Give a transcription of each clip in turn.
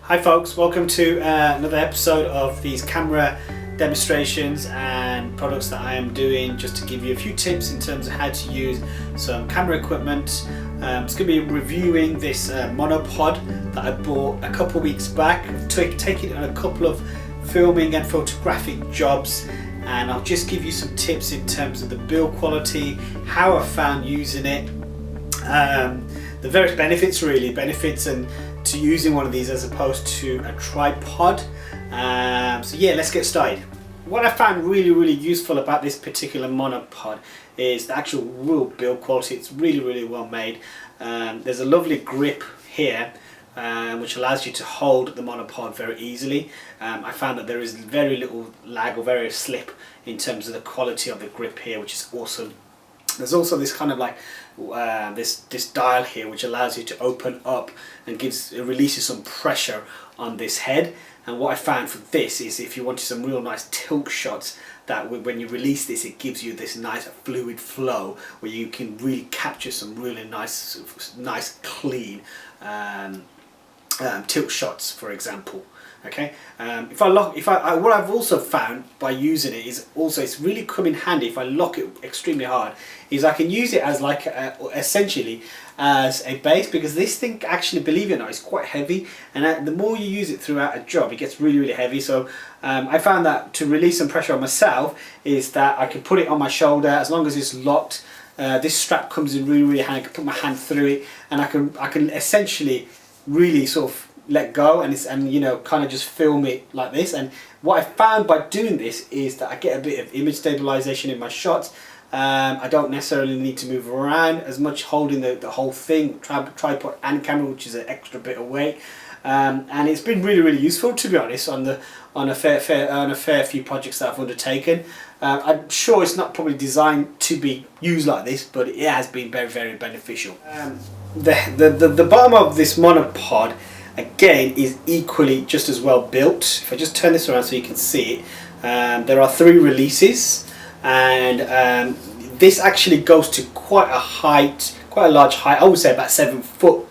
Hi folks, welcome to another episode of these camera demonstrations and products that I am doing just to give you a few tips in terms of how to use some camera equipment. It's going to be reviewing this monopod that I bought a couple of weeks back. I've taken it on a couple of filming and photographic jobs, and I'll just give you some tips in terms of the build quality, how I found using it, the various benefits and to using one of these as opposed to a tripod. So yeah, let's get started. What I found really useful about this particular monopod is the actual real build quality. It's really well made. There's a lovely grip here which allows you to hold the monopod very easily. I found that there is very little lag or very slip in terms of the quality of the grip here, which is awesome. There's also this kind of like this dial here which allows you to open up and releases some pressure on this head. And what I found for this is if you wanted some real nice tilt shots, that when you release this, it gives you this nice fluid flow where you can really capture some really nice clean tilt shots, for example. Okay, what I've also found by using it is also it's really come in handy if I lock it extremely hard, is I can use it as like essentially as a base, because this thing actually, believe it or not, is quite heavy, and the more you use it throughout a job it gets really heavy. So I found that to release some pressure on myself is that I can put it on my shoulder as long as it's locked. This strap comes in really handy. I can put my hand through it and I can essentially really sort of let go and you know, kind of just film it like this. And what I found by doing this is that I get a bit of image stabilization in my shots. I don't necessarily need to move around as much, holding the whole thing, tripod and camera, which is an extra bit of weight. And it's been really useful, to be honest, on a fair few projects that I've undertaken. I'm sure it's not probably designed to be used like this, but it has been very beneficial. The bottom of this monopod again is equally just as well built. If I just turn this around so you can see it, there are 3 releases, and this actually goes to quite a large height. I would say about 7 foot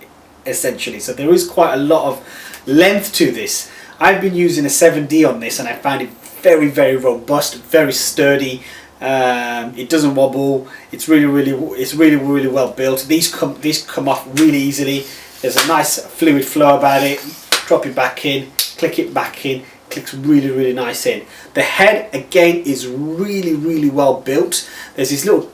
essentially, so there is quite a lot of length to this. I've been using a 7D on this and I found it very robust, very sturdy. It doesn't wobble. It's really well built. These come off really easily. There's a nice fluid flow about it. Drop it back in, click it back in, clicks really nice in. The head again is really well built. There's these little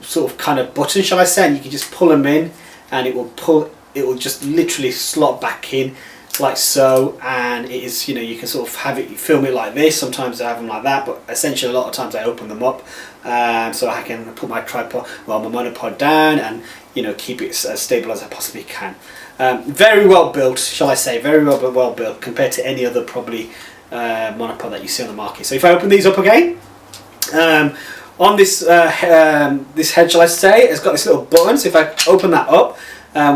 sort of kind of buttons, shall I say, and you can just pull them in and it will just literally slot back in like so. And it is, you know, you can sort of have it, you film it like this. Sometimes I have them like that, but essentially a lot of times I open them up so I can put my tripod, well, my monopod down, and you know, keep it as stable as I possibly can. Very well built, shall I say, very well built compared to any other probably monopod that you see on the market. So if I open these up again, on this this head, shall I say, it's got this little button. So if I open that up,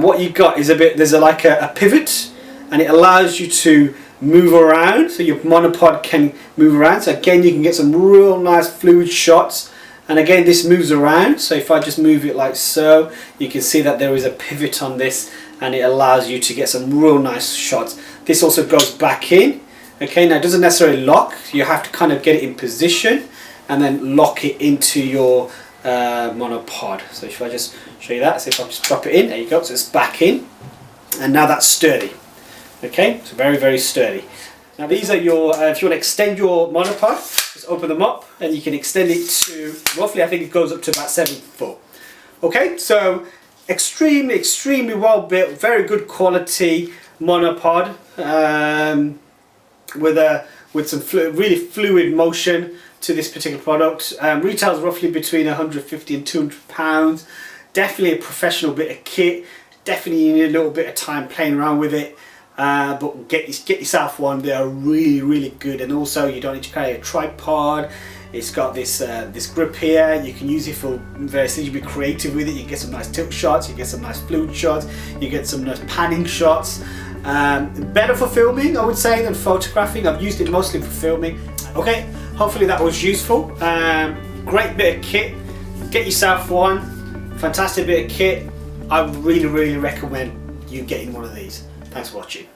what you've got is there's like a pivot, and it allows you to move around, so your monopod can move around. So again, you can get some real nice fluid shots. And again, this moves around, so if I just move it like so, you can see that there is a pivot on this, and it allows you to get some real nice shots. This also goes back in. Okay, now it doesn't necessarily lock. You have to kind of get it in position and then lock it into your monopod. So if I just show you that, so if I just drop it in, there you go, so it's back in, and now that's sturdy. Okay, so very sturdy. Now these are your, if you want to extend your monopod, just open them up and you can extend it to roughly, I think it goes up to about 7 foot. Okay, so extremely well built, very good quality monopod with some really fluid motion to this particular product. Retails roughly between 150 and 200 pounds. Definitely a professional bit of kit. Definitely you need a little bit of time playing around with it. But get yourself one. They are really good, and also you don't need to carry a tripod. It's got this this grip here. You can use it for various things. You be creative with it. You get some nice tilt shots. You get some nice fluid shots. You get some nice panning shots. Better for filming, I would say, than photographing. I've used it mostly for filming. Okay, hopefully that was useful. Great bit of kit. Get yourself one. Fantastic bit of kit. I really recommend you getting one of these. Thanks for watching.